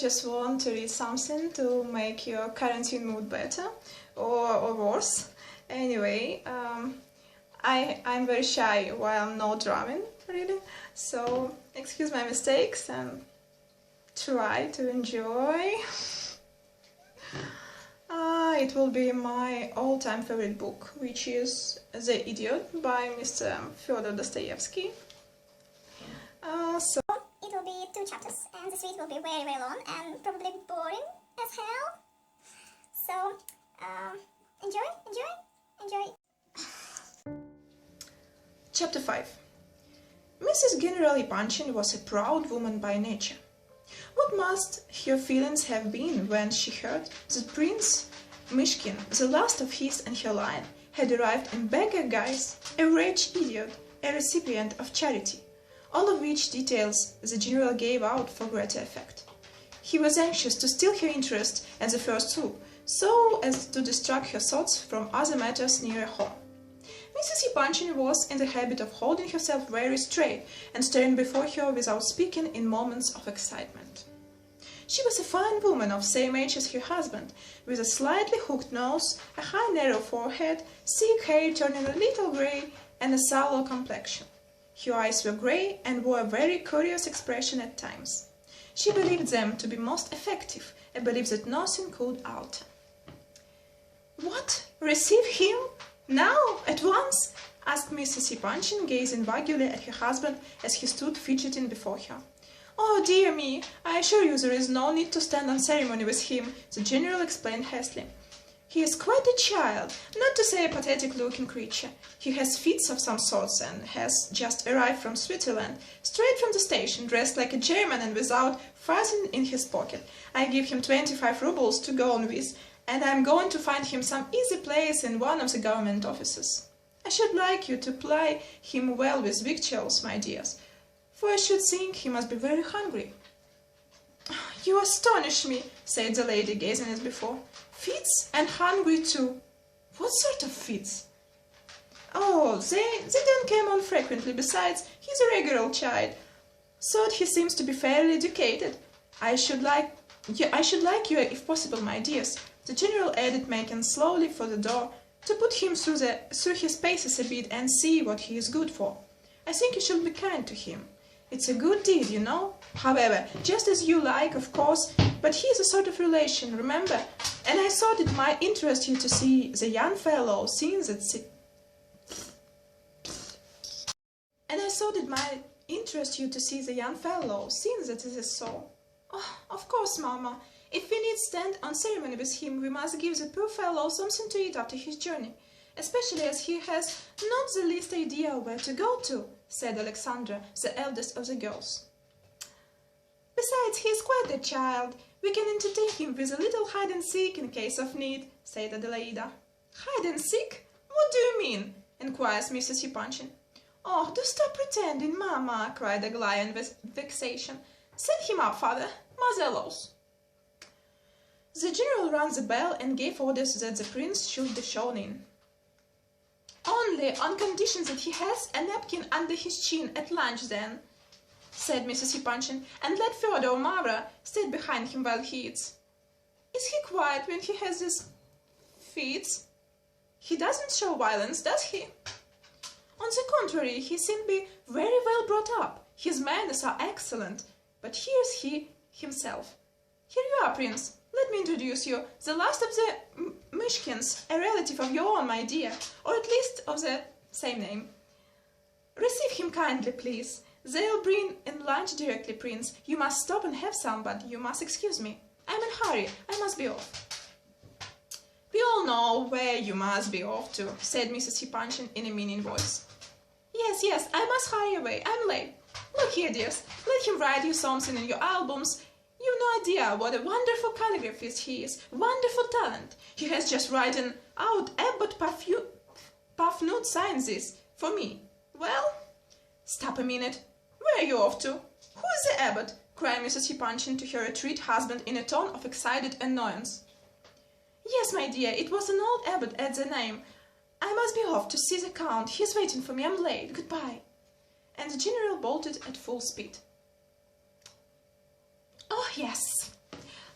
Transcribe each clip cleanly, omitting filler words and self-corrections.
just want to read something to make your quarantine mood better or worse. Anyway, I'm very shy while I'm not drumming, really, so excuse my mistakes and try to enjoy. It will be my all-time favorite book, which is The Idiot by Mr. Fyodor Dostoevsky. So it will be 2 chapters, and this read will be very, very long and probably boring as hell. So, enjoy. Chapter 5. Mrs. General Epanchin was a proud woman by nature. What must her feelings have been when she heard that Prince Myshkin, the last of his and her line, had arrived in beggar guise, a wretched idiot, a recipient of charity, all of which details the general gave out for greater effect. He was anxious to steal her interest at the first swoop, so as to distract her thoughts from other matters nearer home. Mrs. Epanchin was in the habit of holding herself very straight and staring before her without speaking in moments of excitement. She was a fine woman of the same age as her husband, with a slightly hooked nose, a high narrow forehead, thick hair turning a little grey, and a sallow complexion. Her eyes were grey and wore a very curious expression at times. She believed them to be most effective, a belief that nothing could alter. "What? Receive him? Now? At once?" asked Mrs. Epanchin, gazing vaguely at her husband as he stood fidgeting before her. "Oh, dear me, I assure you there is no need to stand on ceremony with him," the general explained hastily. "He is quite a child, not to say a pathetic-looking creature. He has fits of some sorts and has just arrived from Switzerland, straight from the station, dressed like a German and without farthing in his pocket. I give him 25 rubles to go on with, and I am going to find him some easy place in one of the government offices. I should like you to ply him well with victuals, my dears, for I should think he must be very hungry." "You astonish me," said the lady, gazing as before. "Fits, and hungry too. What sort of fits?" "Oh, they don't come on frequently. Besides, he's a regular old child, so he seems to be fairly educated. I should like you, if possible, my dears," the general added, making slowly for the door, "to put him through his paces a bit and see what he is good for. I think you should be kind to him. It's a good deed, you know. However, just as you like, of course, but he is a sort of relation, remember, and I thought it might interest you to see the young fellow, seeing that it is so." "Oh, of course, Mamma. If we need stand on ceremony with him, we must give the poor fellow something to eat after his journey, especially as he has not the least idea where to go to," said Alexandra, the eldest of the girls. "Besides, he is quite a child. We can entertain him with a little hide-and-seek in case of need," said Adelaida. "Hide-and-seek? What do you mean?" inquires Mrs. Epanchin. "Oh, do stop pretending, Mamma," cried Aglaya in vexation. "Send him up, Father. Mother allows." The general rang the bell and gave orders that the prince should be shown in. "Only on condition that he has a napkin under his chin at lunch, then," said Mrs. Epanchin, "and let Fyodor or Mavra stand behind him while he eats." "Is he quiet when he has these fits? He doesn't show violence, does he?" "On the contrary, he seems to be very well brought up. His manners are excellent. But here's he himself. Here you are, Prince. Let me introduce you, the last of the Myshkins, a relative of your own, my dear, or at least of the same name. Receive him kindly, please. They'll bring in lunch directly, Prince. You must stop and have some, but you must excuse me. I'm in a hurry. I must be off." "We all know where you must be off to," said Mrs. Epanchin in a meaning voice. Yes, I must hurry away. I'm late. Look here, dears, let him write you something in your albums. You've no idea what a wonderful calligraphist he is. Wonderful talent. He has just written out Abbot Pafnut signs this for me. Well, stop a minute. Where are you off to? Who is the abbot? Cried Mrs. Epanchin to her retreat husband in a tone of excited annoyance. Yes, my dear, it was an old abbot at the name. I must be off to see the count. He's waiting for me. I'm late. Goodbye. And the general bolted at full speed. Oh, yes,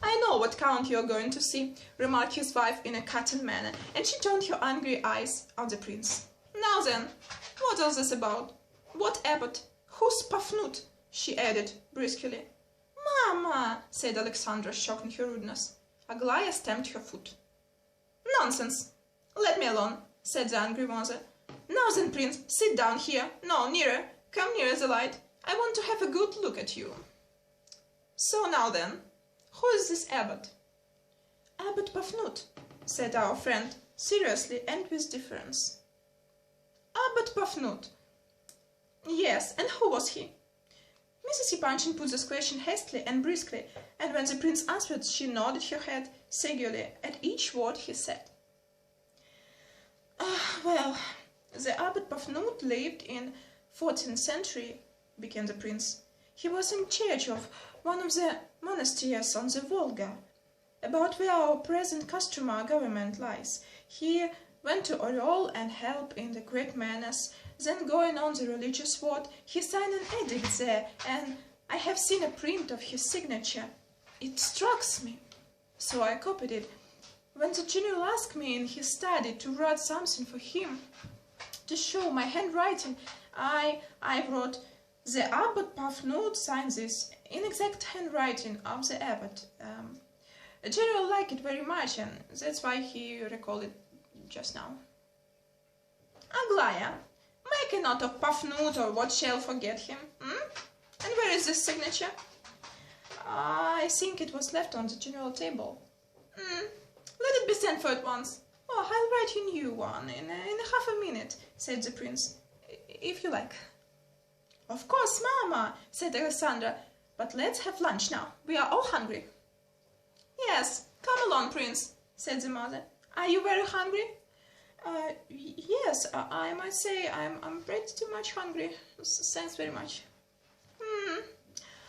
"I know what count you're going to see," remarked his wife in a cutting manner, and she turned her angry eyes on the prince. "Now then, what is this about? What abbot? Who's Pafnut?" she added briskly. "Mama," said Alexandra, shocked in her rudeness. Aglaya stamped her foot. "Nonsense! Let me alone," said the angry mother. "Now then, prince, sit down here. No, nearer. Come nearer the light. I want to have a good look at you. So now then, who is this abbot?" "Abbot Pafnut," said our friend, seriously and with deference. "Abbot Pafnut. Yes, and who was he?" Mrs. Epanchin put this question hastily and briskly, and when the prince answered, she nodded her head sagely at each word he said. "Well, the Abbot Pafnut lived in 14th century," began the prince. "He was in charge of one of the monasteries on the Volga, about where our present Kostroma government lies. He went to Orel and helped in the Greek menace. Then, going on the religious ward, he signed an edict there, and I have seen a print of his signature. It strikes me, so I copied it. When the general asked me in his study to write something for him, to show my handwriting, I wrote, 'The Abbot Pafnut signed this,' in exact handwriting of the abbot. The general liked it very much, and that's why he recalled it just now." "Aglaya, make a note of Pafnut, or what shall forget him. And where is this signature?" "I think it was left on the general table." "Let it be sent for at once." "Oh, I'll write you a new one in half a minute," said the prince, "if you like." "Of course, Mama," said Alexandra, "but let's have lunch now. We are all hungry." "Yes, come along, prince," said the mother. "Are you very hungry?" Yes, I might say I'm pretty too much hungry. Thanks very much."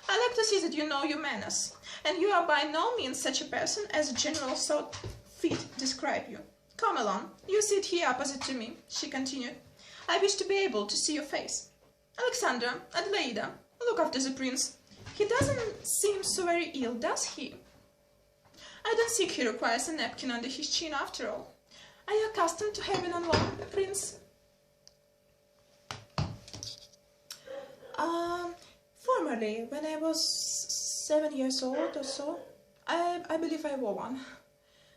"I like to see that you know your manners, and you are by no means such a person as the general thought fit describe you. Come along, you sit here opposite to me," she continued. "I wish to be able to see your face. Alexandra, Adelaida, look after the prince. He doesn't seem so very ill, does he? I don't think he requires a napkin under his chin after all. Are you accustomed to having on one, prince?" Formerly, when I was 7 years old or so, I believe I wore one.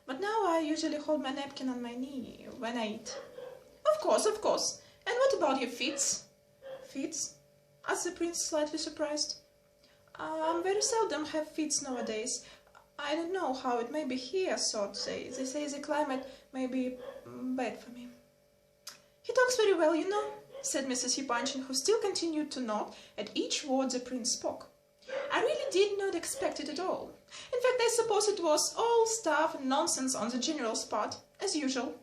But now I usually hold my napkin on my knee when I eat." Of course. And what about your feet?" "Feet?" asked the prince, slightly surprised. Very seldom have feet nowadays. I don't know how it may be here, thought they. They say the climate may be bad for me." "He talks very well, you know," said Mrs. Epanchin, who still continued to nod at each word the prince spoke. "I really did not expect it at all. In fact, I suppose it was all stuff and nonsense on the general's part, as usual.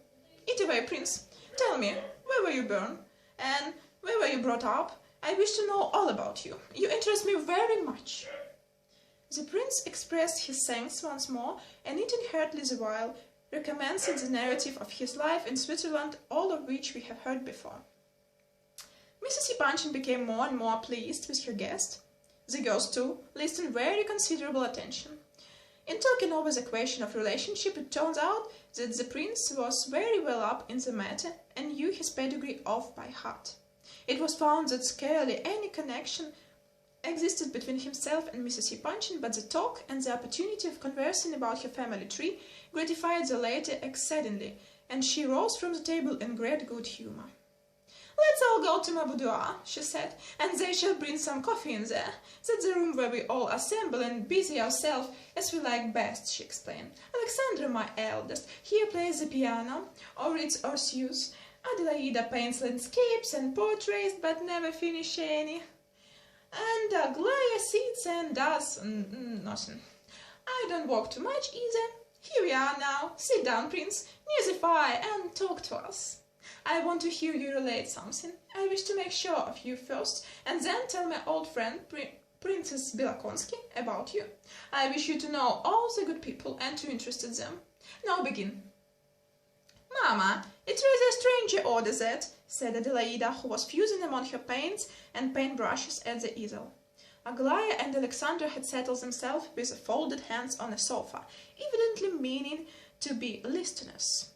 Eat away, prince. Tell me, where were you born? And where were you brought up? I wish to know all about you. You interest me very much." The prince expressed his thanks once more, and eating heartily the while, recommencing the narrative of his life in Switzerland, all of which we have heard before. Mrs. Epanchin became more and more pleased with her guest. The girls, too, listened very considerable attention. In talking over the question of relationship, it turns out that the prince was very well up in the matter and knew his pedigree off by heart. It was found that scarcely any connection existed between himself and Mrs. Epanchin, but the talk and the opportunity of conversing about her family tree gratified the latter exceedingly, and she rose from the table in great good humour. "Let's all go to my boudoir," she said, "and they shall bring some coffee in there. That's the room where we all assemble and busy ourselves as we like best," she explained. "Alexandra, my eldest, here plays the piano, or reads or sews. Adelaida paints landscapes and portraits, but never finish any. And Aglaya sits and does nothing. I don't work too much either. Here we are now. Sit down, prince, near the fire and talk to us. I want to hear you relate something. I wish to make sure of you first, and then tell my old friend, Princess Bilakonsky, about you. I wish you to know all the good people and to interest them. Now begin." "Mamma, it's rather a stranger order that," said Adelaida, who was fusing among her paints and paintbrushes at the easel. Aglaya and Alexandra had settled themselves with folded hands on a sofa, evidently meaning to be listeners.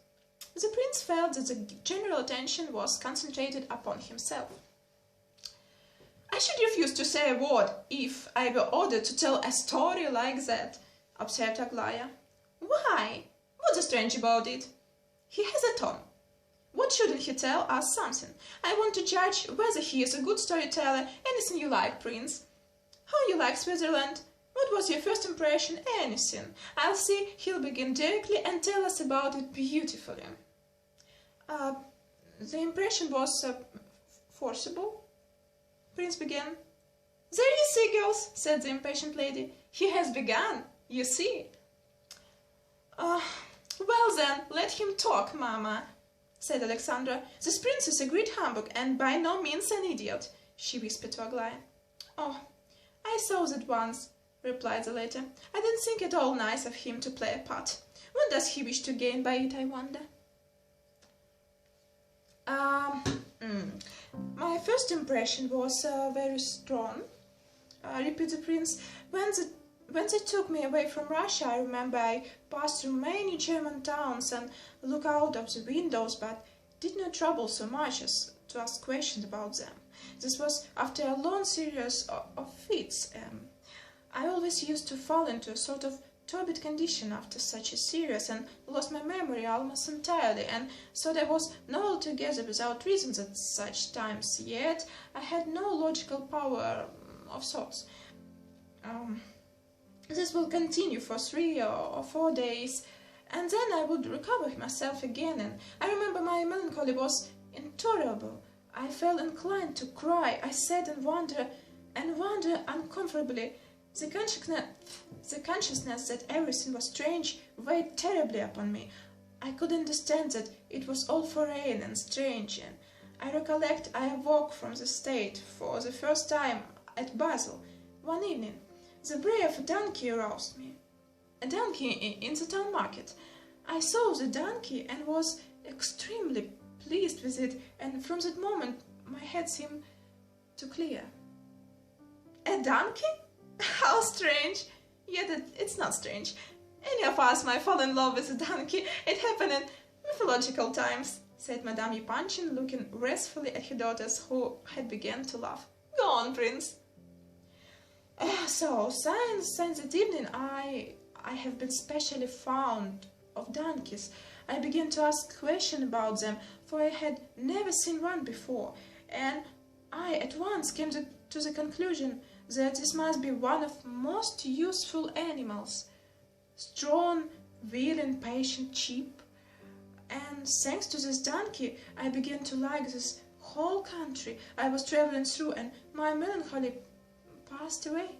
The prince felt that the general attention was concentrated upon himself. "I should refuse to say a word if I were ordered to tell a story like that," observed Aglaya. "Why? What's strange about it?" "He has a tongue. What shouldn't he tell us something? I want to judge whether he is a good storyteller. Anything you like, Prince. How you like Switzerland? What was your first impression? Anything. I'll see he'll begin directly and tell us about it beautifully." The impression was forcible," Prince began. "There you see, girls," said the impatient lady. "He has begun, you see." Well then, let him talk, Mamma," said Alexandra. "This prince is a great humbug and by no means an idiot," she whispered to Aglaya. "Oh, I saw that once," replied the latter. "I didn't think it all nice of him to play a part. What does he wish to gain by it, I wonder?" My first impression was very strong," repeated the prince. When they took me away from Russia, I remember I passed through many German towns and looked out of the windows, but did not trouble so much as to ask questions about them. This was after a long series of fits. I always used to fall into a sort of turbid condition after such a series, and lost my memory almost entirely, and thought I was not altogether without reasons at such times, yet I had no logical power of thoughts. This will continue for 3 or 4 days, and then I would recover myself again, and I remember my melancholy was intolerable. I felt inclined to cry. I sat and wondered uncomfortably. The consciousness that everything was strange weighed terribly upon me. I could understand that it was all foreign and strange, and I recollect I awoke from the state for the first time at Basel one evening. The bray of a donkey aroused me. A donkey in the town market. I saw the donkey and was extremely pleased with it, and from that moment my head seemed to clear. A donkey? How strange! Yet it's not strange. Any of us might fall in love with a donkey. It happened in mythological times, said Madame Epanchin, looking wrathfully at her daughters, who had begun to laugh. Go on, Prince. So, since that evening I have been specially fond of donkeys. I began to ask questions about them, for I had never seen one before, and I at once came to the conclusion that this must be one of most useful animals. Strong, willing, patient, cheap. And thanks to this donkey, I began to like this whole country I was traveling through, and my melancholy passed away.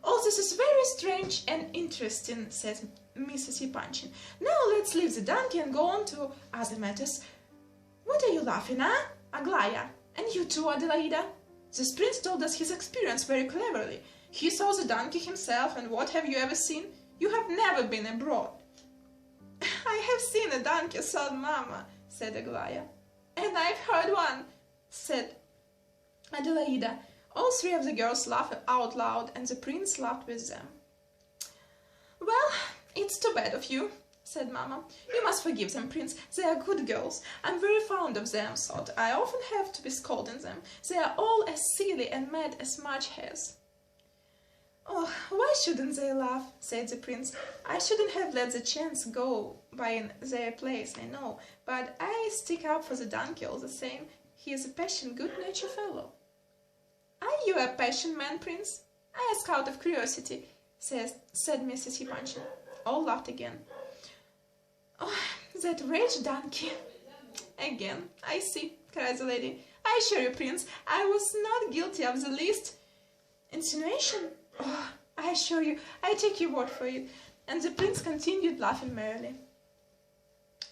All this is very strange and interesting, says Mrs. Epanchin. Now let's leave the donkey and go on to other matters. What are you laughing at, Aglaya? And you too, Adelaida? This prince told us his experience very cleverly. He saw the donkey himself, and what have you ever seen? You have never been abroad. I have seen a donkey, said Mamma, said Aglaya. And I've heard one, said Adelaida. All three of the girls laughed out loud, and the prince laughed with them. Well, it's too bad of you, said Mamma. You must forgive them, Prince. They are good girls. I'm very fond of them, thought I often have to be scolding them. They are all as silly and mad as March has. Oh, why shouldn't they laugh, said the prince. I shouldn't have let the chance go by in their place, I know, but I stick up for the donkey all the same. He is a patient, good-natured fellow. Are you a patient man, Prince? I ask out of curiosity, said Mrs. Epanchin. All laughed again. Oh, that wretched donkey. Again, I see, cried the lady. I assure you, Prince, I was not guilty of the least insinuation. Oh, I assure you, I take your word for it. And the prince continued laughing merrily.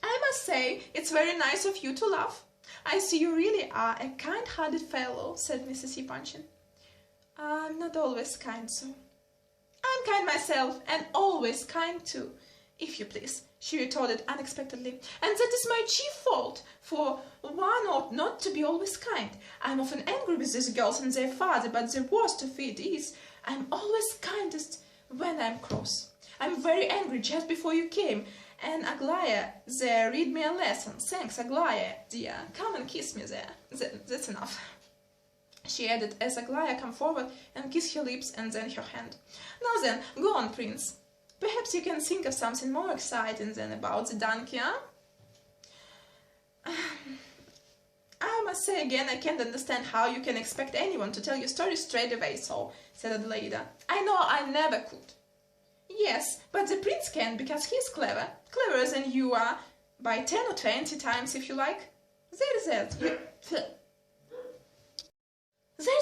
I must say, it's very nice of you to laugh. I see you really are a kind-hearted fellow, said Mrs. Epanchin. I'm not always kind, so. I'm kind myself, and always kind too. "If you please," she retorted unexpectedly, "and that is my chief fault, for one ought not to be always kind. I'm often angry with these girls and their father, but the worst of it is I'm always kindest when I'm cross. I'm very angry just before you came, and Aglaya there read me a lesson. Thanks, Aglaya, dear. Come and kiss me there. That's enough," she added as Aglaya came forward and kissed her lips and then her hand. "Now then, go on, Prince. Perhaps you can think of something more exciting than about the donkey, huh?" "I must say again, I can't understand how you can expect anyone to tell you stories straight away so," said Adelaida. "I know I never could." "Yes, but the prince can, because he's clever, cleverer than you are, by 10 or 20 times if you like. There's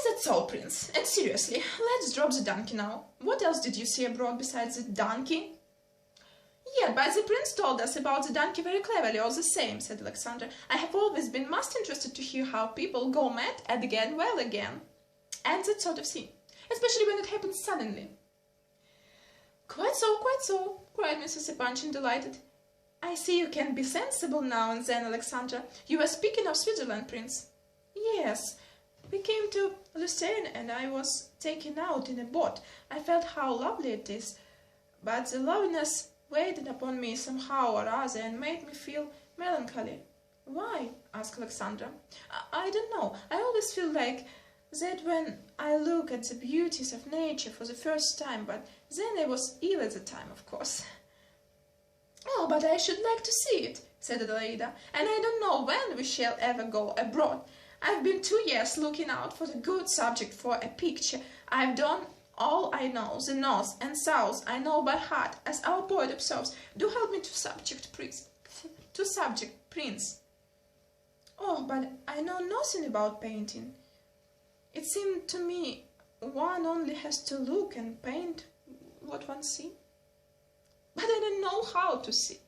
that's all, Prince. And seriously, let's drop the donkey now. What else did you see abroad besides the donkey?" "Yeah, but the prince told us about the donkey very cleverly all the same," said Alexandra. "I have always been most interested to hear how people go mad and get well again, and that sort of thing, especially when it happens suddenly." Quite so," cried Mrs. Epanchin, delighted. "I see you can be sensible now and then, Alexandra. You were speaking of Switzerland, Prince." "Yes. We came to Lucerne and I was taken out in a boat. I felt how lovely it is, but the loveliness weighed upon me somehow or other and made me feel melancholy." "Why?" asked Alexandra. I don't know. I always feel like that when I look at the beauties of nature for the first time, but then I was ill at the time, of course." "Oh, but I should like to see it," said Adelaida, "and I don't know when we shall ever go abroad. I've been 2 years looking out for a good subject for a picture. I've done all I know, the north and south I know by heart, as our poet observes. Do help me to subject, Prince." "Oh, but I know nothing about painting. It seemed to me one only has to look and paint what one sees." "But I don't know how to see."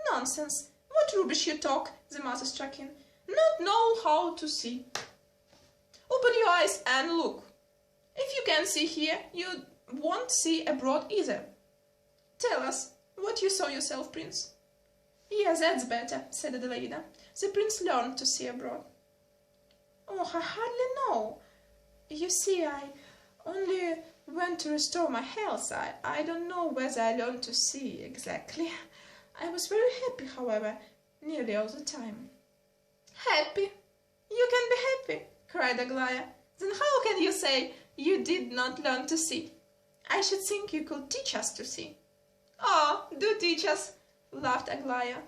"Nonsense! What rubbish you talk!" the mother struck in. "Not know how to see! Open your eyes and look. If you can see here, you won't see abroad either. Tell us what you saw yourself, Prince." "Yes, that's better," said Adelaida. "The prince learned to see abroad." "Oh, I hardly know. You see, I only went to restore my health. I don't know whether I learned to see exactly. I was very happy, however, nearly all the time." "Happy? You can be happy?" cried Aglaya. "Then how can you say you did not learn to see? I should think you could teach us to see." "Oh, do teach us," laughed Aglaya.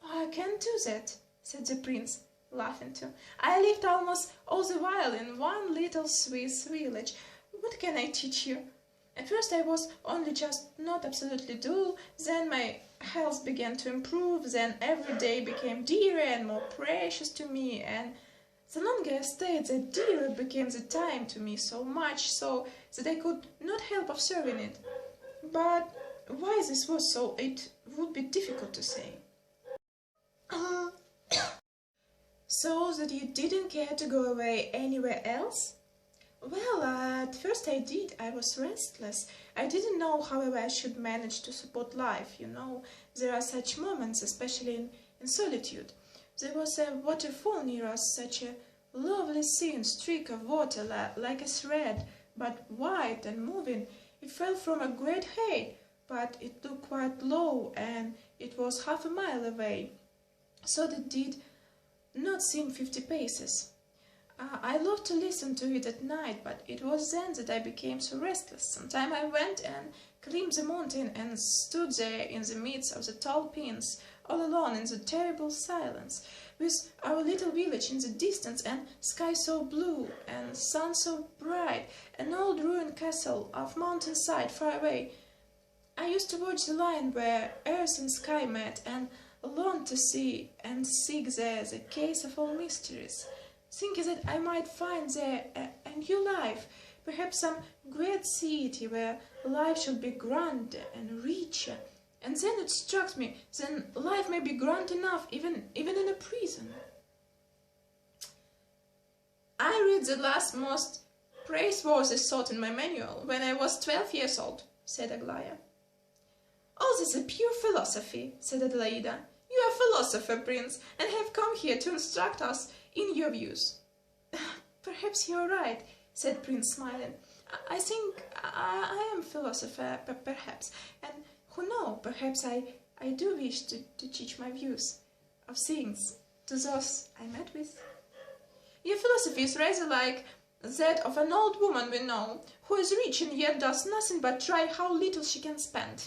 "Oh, I can't do that," said the prince, laughing too. "I lived almost all the while in one little Swiss village. What can I teach you? At first I was only just not absolutely dull, then my health began to improve, then every day became dearer and more precious to me, and the longer I stayed, the dearer became the time to me, so much so that I could not help observing it. But why this was so, it would be difficult to say." "So that you didn't care to go away anywhere else?" "Well, at first I did. I was restless. I didn't know, however, I should manage to support life. You know, there are such moments, especially in solitude. There was a waterfall near us, such a lovely thin streak of water, like a thread, but white and moving. It fell from a great height, but it looked quite low, and it was half a mile away, so that it did not seem 50 paces. I loved to listen to it at night, but it was then that I became so restless. Sometime I went and climbed the mountain and stood there in the midst of the tall pines, all alone in the terrible silence, with our little village in the distance, and sky so blue, and sun so bright, an old ruined castle of mountainside far away. I used to watch the line where earth and sky met, and longed to see and seek there the case of all mysteries, thinking that I might find there a new life, perhaps some great city where life should be grander and richer. And then it struck me, then life may be grand enough even in a prison. I read the last most praiseworthy thought in my manual when I was 12 years old, said Aglaya. "All this is pure philosophy," said Adelaida. "You are a philosopher, Prince, and have come here to instruct us in your views." "Perhaps you are right," said Prince, smiling. "I think I am a philosopher, perhaps, and who knows, perhaps I do wish to teach my views of things to those I met with. Your philosophy is rather like that of an old woman we know, who is rich and yet does nothing but try how little she can spend.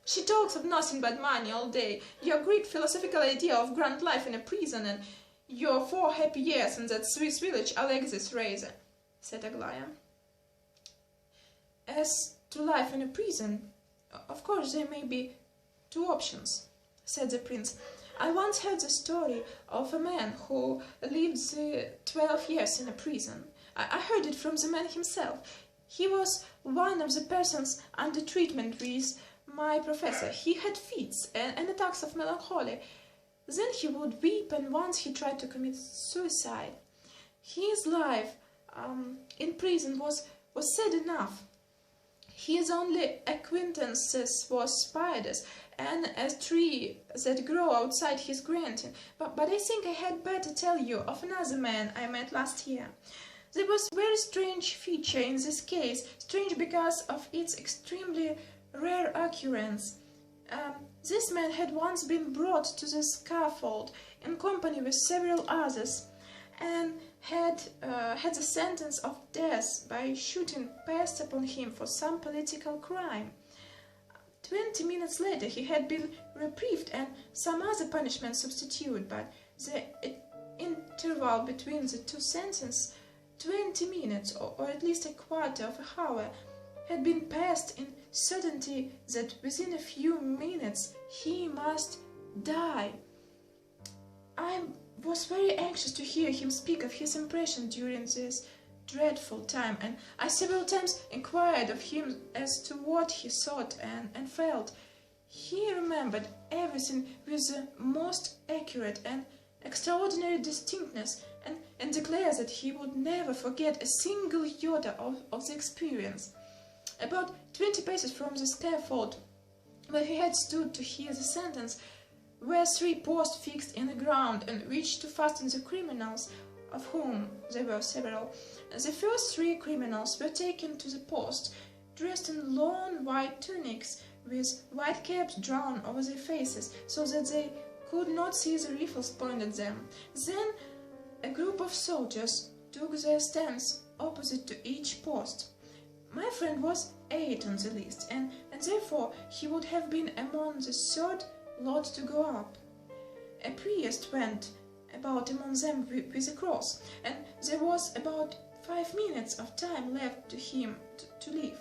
She talks of nothing but money all day. Your great philosophical idea of grand life in a prison and your 4 happy years in that Swiss village are like this razor," said Aglaia. "As to life in a prison, of course there may be 2 options," said the prince. "I once heard the story of a man who lived 12 years in a prison. I heard it from the man himself. He was one of the persons under treatment with my professor. He had fits and attacks of melancholy. Then he would weep, and once he tried to commit suicide. His life in prison was sad enough. His only acquaintances were spiders and a tree that grew outside his grating. But I think I had better tell you of another man I met last year. There was a very strange feature in this case, strange because of its extremely rare occurrence. This man had once been brought to the scaffold in company with several others, and had the sentence of death by shooting passed upon him for some political crime. 20 minutes later he had been reprieved and some other punishment substituted, but the interval between the 2 sentences, 20 minutes or at least a quarter of an hour, had been passed in certainty that within a few minutes he must die. I was very anxious to hear him speak of his impression during this dreadful time, and I several times inquired of him as to what he thought and felt. He remembered everything with the most accurate and extraordinary distinctness, and declared that he would never forget a single iota of the experience. About 20 paces from the scaffold, where he had stood to hear the sentence, were 3 posts fixed in the ground, on which to fasten the criminals, of whom there were several. The first 3 criminals were taken to the post, dressed in long white tunics, with white caps drawn over their faces, so that they could not see the rifles pointed at them. Then a group of soldiers took their stands opposite to each post. My friend was 8 on the list, and therefore he would have been among the 3rd lot to go up. A priest went about among them with a cross, and there was about 5 minutes of time left to him to leave.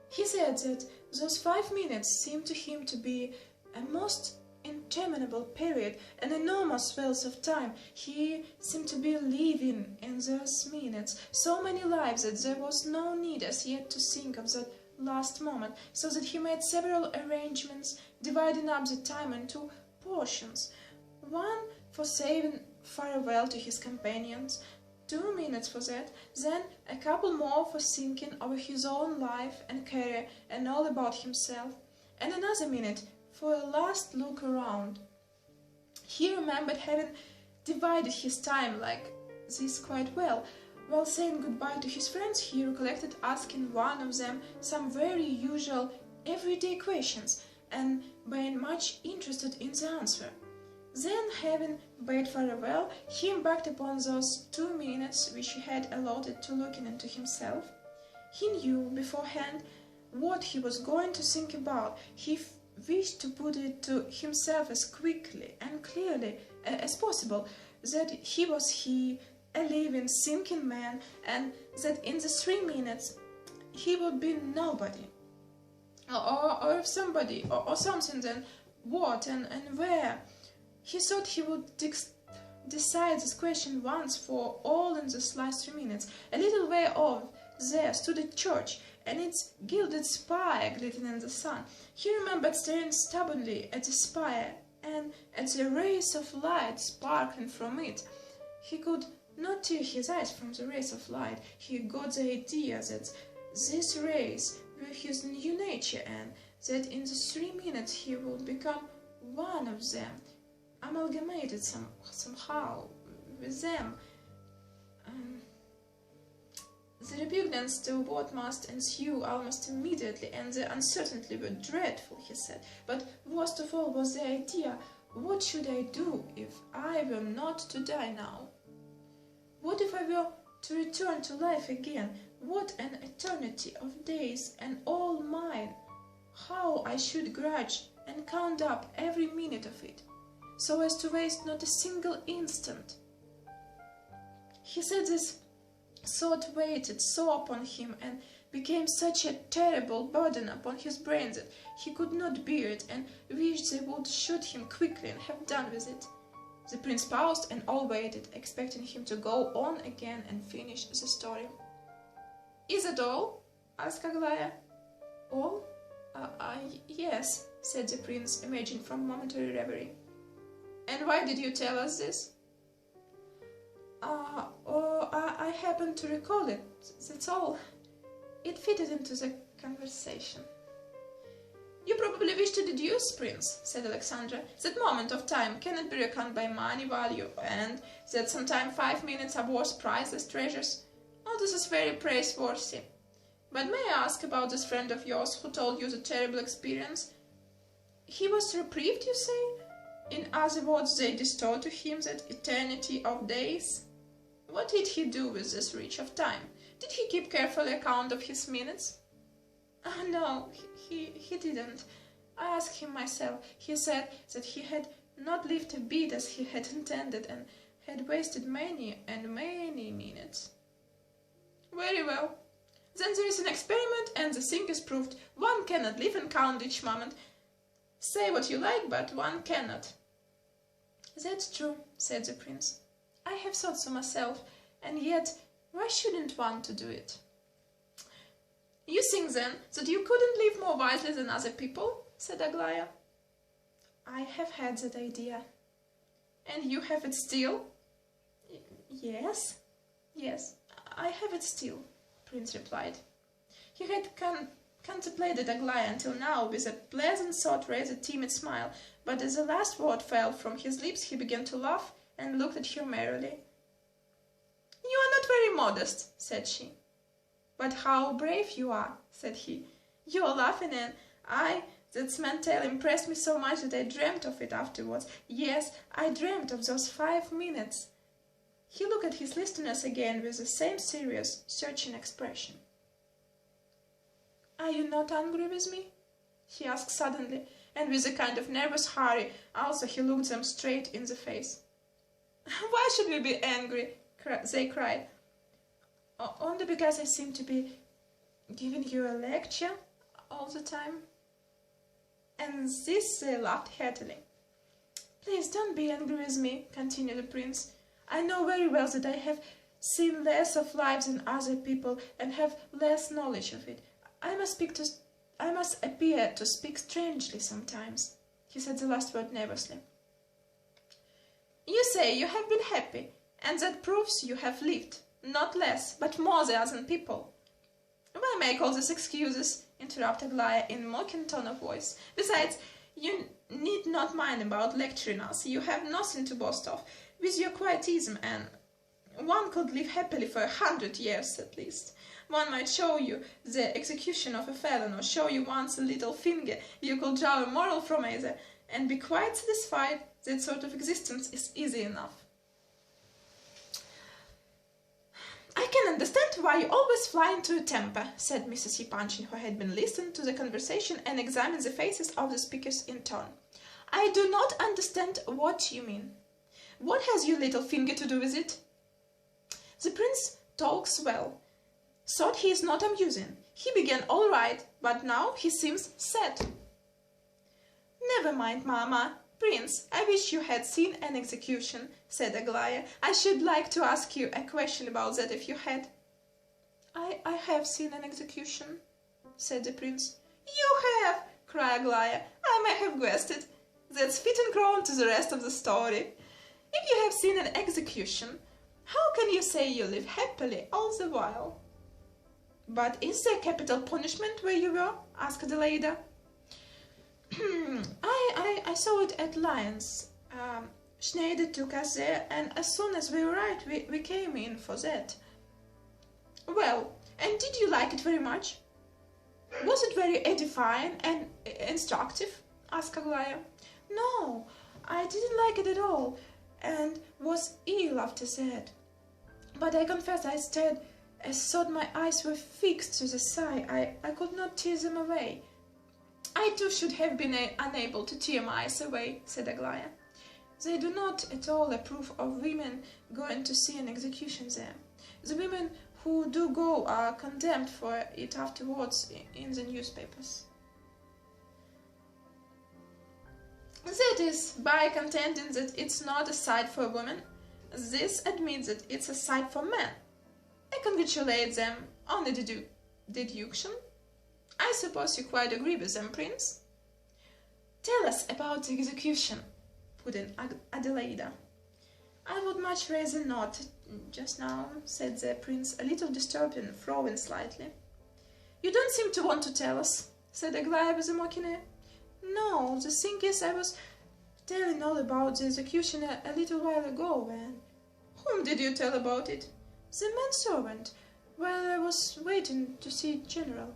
He said that those 5 minutes seemed to him to be a most interminable period, an enormous wealth of time. He seemed to be living in those minutes so many lives that there was no need as yet to think of that last moment, so that he made several arrangements, dividing up the time into portions. 1 for saying farewell to his companions, 2 minutes for that, then a couple more for thinking over his own life and career and all about himself, and another minute for a last look around. He remembered having divided his time like this quite well. While saying goodbye to his friends, he recollected asking one of them some very usual everyday questions, and being much interested in the answer. Then, having bade farewell, he embarked upon those 2 minutes which he had allotted to looking into himself. He knew beforehand what he was going to think about. He wished to put it to himself as quickly and clearly as possible, that he was a living, thinking man, and that in the 3 minutes he would be nobody. Or if somebody, or something, then what and where? He thought he would decide this question once for all in this last 3 minutes. A little way off there stood a church, and its gilded spire glittering in the sun. He remembered staring stubbornly at the spire, and at the rays of light sparkling from it. He could not tear his eyes from the rays of light. He got the idea that these rays were his new nature, and that in the 3 minutes he would become one of them, amalgamated somehow with them. The repugnance to what must ensue almost immediately, and the uncertainty were dreadful, he said. But worst of all was the idea, what should I do if I were not to die now? What if I were to return to life again? What an eternity of days, and all mine! How I should grudge and count up every minute of it, so as to waste not a single instant. He said this thought weighed so upon him and became such a terrible burden upon his brain that he could not bear it, and wished they would shoot him quickly and have done with it. The prince paused, and all waited, expecting him to go on again and finish the story. "Is it all?" asked Aglaya. "All? Yes," said the prince, emerging from momentary reverie. "And why did you tell us this?" I happened to recall it, that's all. It fitted into the conversation." "You probably wish to deduce, Prince," said Alexandra, "that moment of time cannot be reckoned by money value, and that sometimes 5 minutes are worth priceless treasures. All this is very praiseworthy. But may I ask about this friend of yours who told you the terrible experience? He was reprieved, you say? In other words, they bestowed to him that eternity of days? What did he do with this reach of time? Did he keep careful account of his minutes?" "No, he didn't. I asked him myself. He said that he had not lived a bit as he had intended, and had wasted many and many minutes." "Very well. Then there is an experiment, and the thing is proved. One cannot live and count each moment. Say what you like, but one cannot." "That's true," said the prince. "I have thought so myself, and yet why shouldn't one to do it?" "You think, then, that you couldn't live more wisely than other people?" said Aglaya. "I have had that idea." "And you have it still?" Yes, I have it still," Prince replied. He had contemplated Aglaya until now with a pleasant thought raised a timid smile, but as the last word fell from his lips he began to laugh and looked at her merrily. "You are not very modest," said she. "But how brave you are," said he. "You are laughing, and that man's tale impressed me so much that I dreamt of it afterwards. Yes, I dreamt of those 5 minutes." He looked at his listeners again with the same serious, searching expression. "Are you not angry with me?" he asked suddenly, and with a kind of nervous hurry. Also he looked them straight in the face. "Why should we be angry?" they cried. "Only because I seem to be giving you a lecture all the time." And this they laughed heartily. "Please don't be angry with me," continued the prince. "I know very well that I have seen less of life than other people, and have less knowledge of it. I must appear to speak strangely sometimes." He said the last word nervously. "You say you have been happy, and that proves you have lived, not less, but more than people." "Why make all these excuses?" interrupted Aglaya in a mocking tone of voice. "Besides, you need not mind about lecturing us. You have nothing to boast of. With your quietism, and one could live happily for 100 years at least. One might show you the execution of a felon, or show you once a little finger. You could draw a moral from either, and be quite satisfied. That sort of existence is easy enough." "I can understand why you always fly into a temper," said Mrs. Epanchin, who had been listening to the conversation and examined the faces of the speakers in turn. "I do not understand what you mean. What has your little finger to do with it?" "The prince talks well. Thought he is not amusing. He began all right, but now he seems sad." "Never mind, mamma. Prince, I wish you had seen an execution," said Aglaya. "I should like to ask you a question about that if you had." I have seen an execution," said the prince. "You have!" cried Aglaya. "I may have guessed it. That's fit and grown to the rest of the story. If you have seen an execution, how can you say you live happily all the while?" "But is there capital punishment where you were?" asked Adelaida. I saw it at Lyons. Schneider took us there, and as soon as we arrived, we came in for that. Well, and did you like it very much? Was it very edifying and instructive? Asked Aglaya. No, I didn't like it at all, and was ill after that. But I confess I stared as though my eyes were fixed to the side. I could not tear them away. I too should have been unable to tear my eyes away, said Aglaya. They do not at all approve of women going to see an execution there. The women who do go are condemned for it afterwards in the newspapers. That is, by contending that it's not a sight for women, this admits that it's a sight for men. I congratulate them on the deduction. I suppose you quite agree with them, Prince? Tell us about the execution, put in Adelaida. I would much rather not, just now, said the Prince, a little disturbed and frowning slightly. You don't seem to want to tell us, said Aglaya with a mocking air. No, the thing is, I was telling all about the execution a little while ago, and... Whom did you tell about it? The manservant, while I was waiting to see General.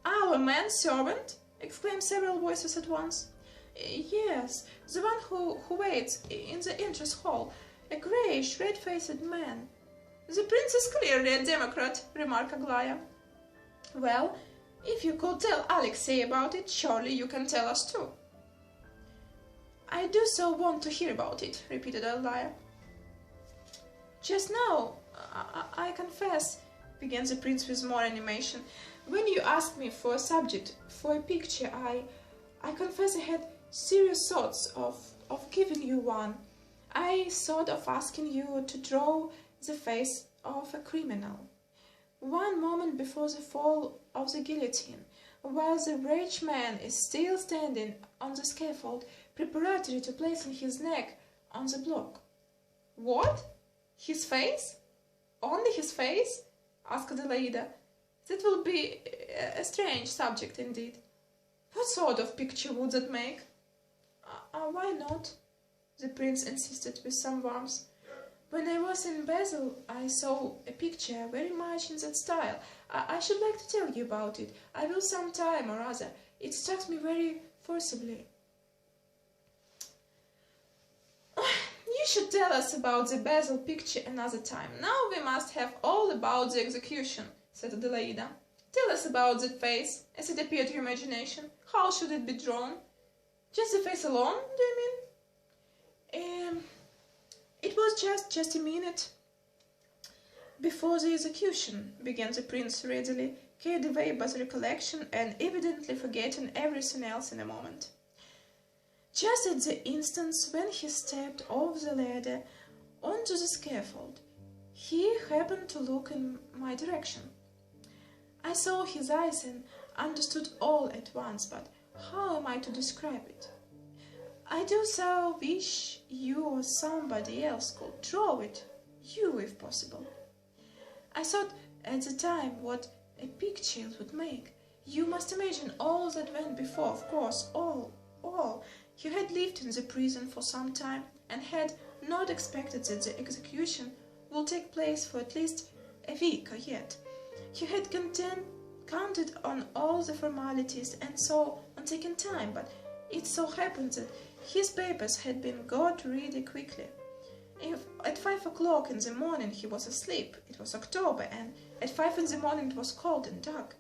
Our manservant? Exclaimed several voices at once. Yes, the one who waits in the entrance hall, a greyish, red-faced man. The Prince is clearly a Democrat, remarked Aglaya. Well, if you could tell Alexei about it, surely you can tell us too. I do so want to hear about it, repeated Aglaya. Just now, I confess, began the Prince with more animation, when you asked me for a subject, for a picture, I confess I had serious thoughts of giving you one. I thought of asking you to draw the face of a criminal. One moment before the fall of the guillotine, while the wretched man is still standing on the scaffold, preparatory to placing his neck on the block. What? His face? Only his face? Asked Adelaida. That will be a strange subject indeed. What sort of picture would that make? Why not? The Prince insisted with some warmth. When I was in Basel, I saw a picture very much in that style. I should like to tell you about it. I will some time or other. It struck me very forcibly. You should tell us about the Basel picture another time. Now we must have all about the execution, said Adelaida. Tell us about that face, as it appeared to your imagination. How should it be drawn? Just the face alone, do you mean? It was just a minute before the execution, began the Prince readily, carried away by the recollection and evidently forgetting everything else in a moment. Just at the instant when he stepped off the ladder onto the scaffold, he happened to look in my direction. I saw his eyes and understood all at once, but how am I to describe it? I do so wish you or somebody else could draw it, you if possible. I thought at the time what a picture it would make. You must imagine all that went before, of course, all. He had lived in the prison for some time and had not expected that the execution would take place for at least a week or yet. He had counted on all the formalities and so on taking time, but it so happened that his papers had been got really quickly. If at 5 o'clock in the morning he was asleep, it was October, and at 5 in the morning it was cold and dark.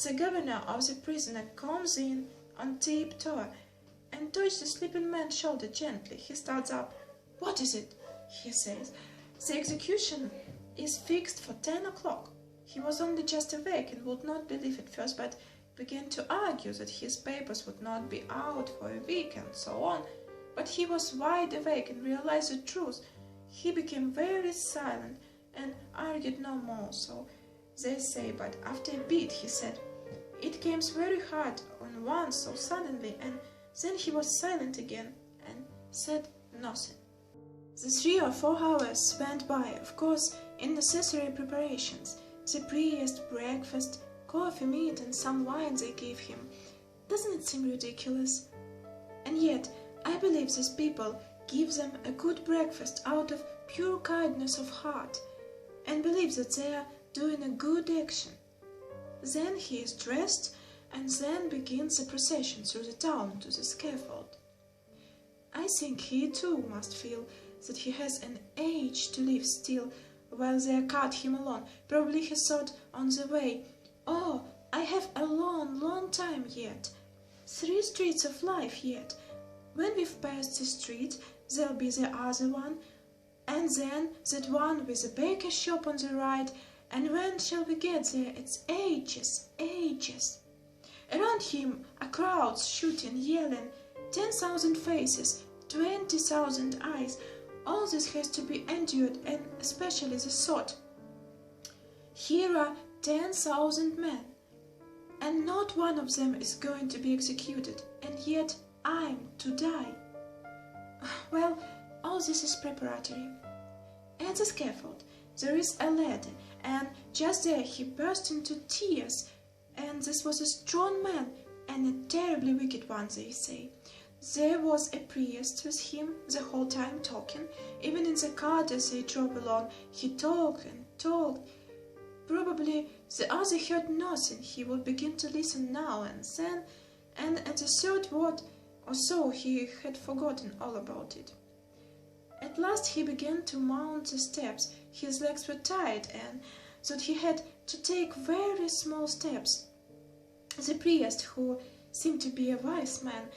The governor of the prisoner comes in on tiptoe and touches the sleeping man's shoulder gently. He starts up. "What is it?" he says. "The execution is fixed for 10 o'clock. He was only just awake and would not believe at first, but began to argue that his papers would not be out for a week and so on. But he was wide awake and realized the truth. He became very silent and argued no more, so they say, but after a bit he said, it came very hard on one so suddenly, and then he was silent again and said nothing. The 3 or 4 hours went by, of course, in necessary preparations. The priest, breakfast, coffee, meat, and some wine they gave him. Doesn't it seem ridiculous? And yet, I believe these people give them a good breakfast out of pure kindness of heart, and believe that they are doing a good action. Then he is dressed, and then begins the procession through the town to the scaffold. I think he too must feel that he has an age to live still while they cut him alone. Probably he thought on the way, "Oh, I have a long, long time yet. 3 streets of life yet. When we've passed this street, there'll be the other one, and then that one with the baker's shop on the right, and when shall we get there? It's ages, ages." Around him are crowds shooting, yelling, 10,000 faces, 20,000 eyes. All this has to be endured, and especially the thought. Here are 10,000 men, and not one of them is going to be executed, and yet I'm to die. Well, all this is preparatory. At the scaffold there is a ladder, and just there he burst into tears, and this was a strong man, and a terribly wicked one, they say. There was a priest with him the whole time talking. Even in the cart as they drove along, he talked and talked. Probably the other heard nothing. He would begin to listen now and then, and at the third word or so he had forgotten all about it. At last he began to mount the steps. His legs were tired, and so he had to take very small steps. The priest, who seemed to be a wise man,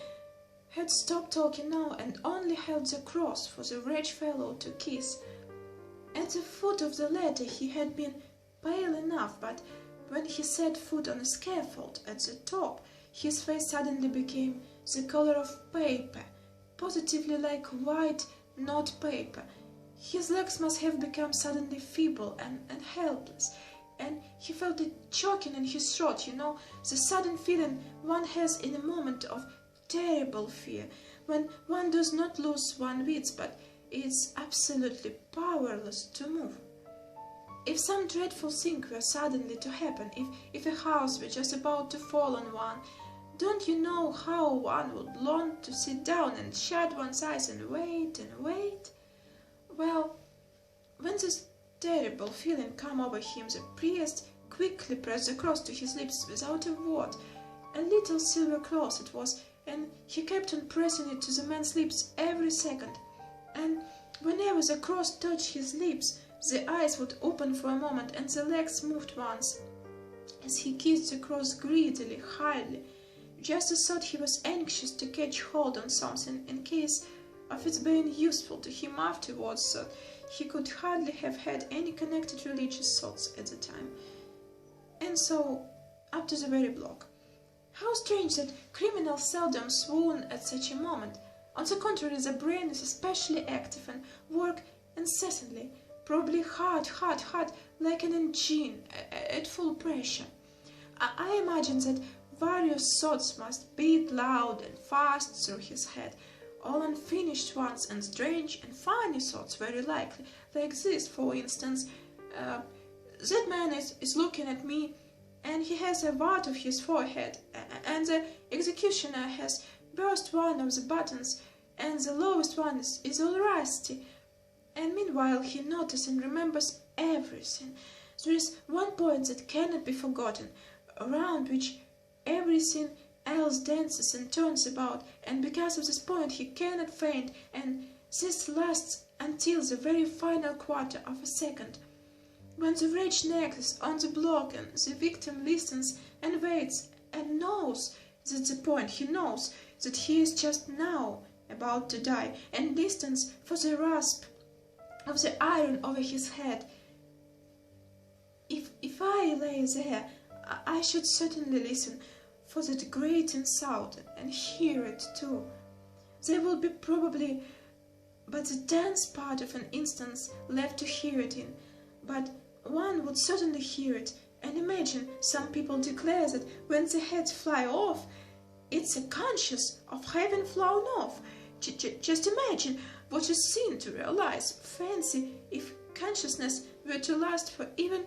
had stopped talking now and only held the cross for the wretched fellow to kiss. At the foot of the ladder he had been pale enough, but when he set foot on a scaffold at the top, his face suddenly became the color of paper, positively like white not paper. His legs must have become suddenly feeble and helpless, and he felt it choking in his throat, the sudden feeling one has in a moment of terrible fear, when one does not lose one's wits, but is absolutely powerless to move. If some dreadful thing were suddenly to happen, if a house were just about to fall on one, don't you know how one would long to sit down and shut one's eyes and wait and wait? Well, when this terrible feeling came over him, the priest quickly pressed the cross to his lips without a word. A little silver cross it was, and he kept on pressing it to the man's lips every second. And whenever the cross touched his lips, the eyes would open for a moment and the legs moved once, as he kissed the cross greedily, hardly, just as thought he was anxious to catch hold on something in case of its being useful to him afterwards, so he could hardly have had any connected religious thoughts at the time. And so, up to the very block. How strange that criminals seldom swoon at such a moment. On the contrary, the brain is especially active and work incessantly, probably hard, like an engine at full pressure. I imagine that various thoughts must beat loud and fast through his head, all unfinished ones and strange and funny thoughts very likely, like this, for instance. That man is looking at me, and he has a wart of his forehead, and the executioner has burst one of the buttons, and the lowest one is all rusty. And meanwhile he notices and remembers everything. There is one point that cannot be forgotten, around which everything else dances and turns about, and because of this point he cannot faint, and this lasts until the very final quarter of a second, when the wretched neck is on the block and the victim listens and waits and knows that's the point. He knows that he is just now about to die, and listens for the rasp of the iron over his head. If I lay there, I should certainly listen for that grating sound and hear it too. There will be probably but the tenth part of an instant left to hear it in, but one would certainly hear it. And imagine, some people declare that when the heads fly off, it's a conscious of having flown off. Just imagine what a scene to realize. Fancy if consciousness were to last for even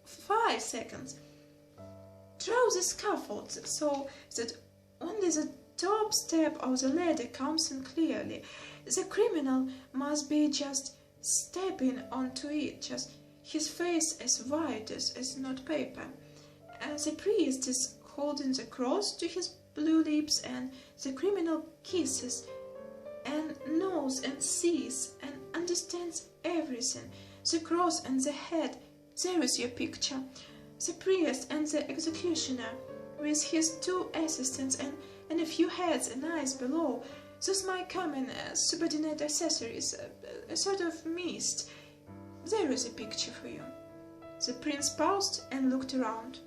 5 seconds. Draw the scaffold so that Only the top step of the ladder comes in clearly. The criminal must be just stepping onto it, just his face as white as not paper. And the priest is holding the cross to his blue lips, and the criminal kisses and knows and sees and understands everything. The cross and the head, there is your picture. The priest and the executioner, with his 2 assistants and a few heads and eyes below. Those might come in as subordinate accessories, a sort of mist. There is a picture for you. The prince paused and looked around.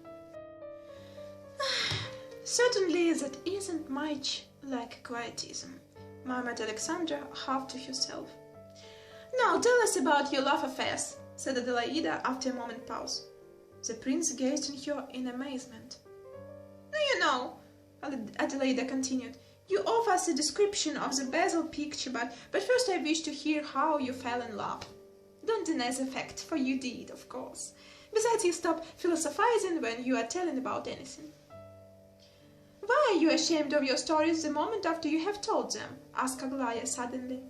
Certainly that isn't much like quietism, murmured Alexandra half to herself. Now tell us about your love affairs, said Adelaida after a moment's pause. The prince gazed at her in amazement. Do you know, Adelaida continued, you offer us a description of the Basil picture, but first I wish to hear how you fell in love. Don't deny the fact, for you did, of course. Besides, you stop philosophizing when you are telling about anything. Why are you ashamed of your stories the moment after you have told them? Asked Aglaya suddenly.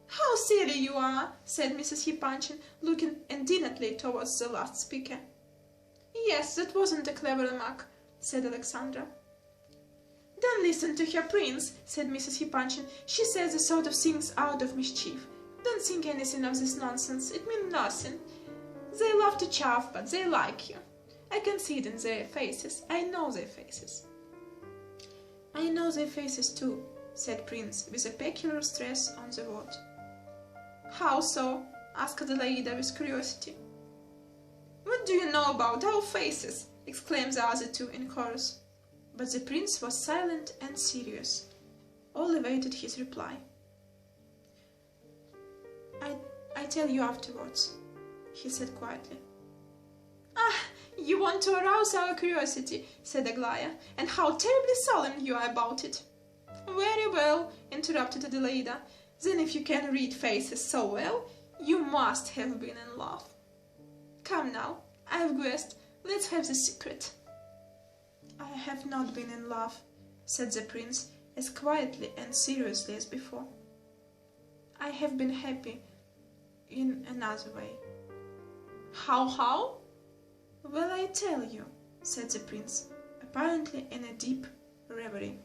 How silly you are, said Mrs. Hipanchin, looking indignantly towards the last speaker. Yes, that wasn't a clever remark, said Alexandra. Don't listen to her, Prince, said Mrs. Hipanchin. She says the sort of things out of mischief. Don't think anything of this nonsense. It means nothing. They love to chaff, but they like you. I can see it in their faces. I know their faces. I know their faces too, said Prince, with a peculiar stress on the word. How so? Asked Adelaida with curiosity. What do you know about our faces? Exclaimed the other two in chorus. But the prince was silent and serious. All awaited his reply. I tell you afterwards, he said quietly. Ah, you want to arouse our curiosity, said Aglaya, and how terribly solemn you are about it. Very well, interrupted Adelaida. Then if you can read faces so well, you must have been in love. Come now, I've guessed. Let's have the secret. I have not been in love, said the prince, as quietly and seriously as before. I have been happy in another way. How? Well, I tell you, said the prince, apparently in a deep reverie.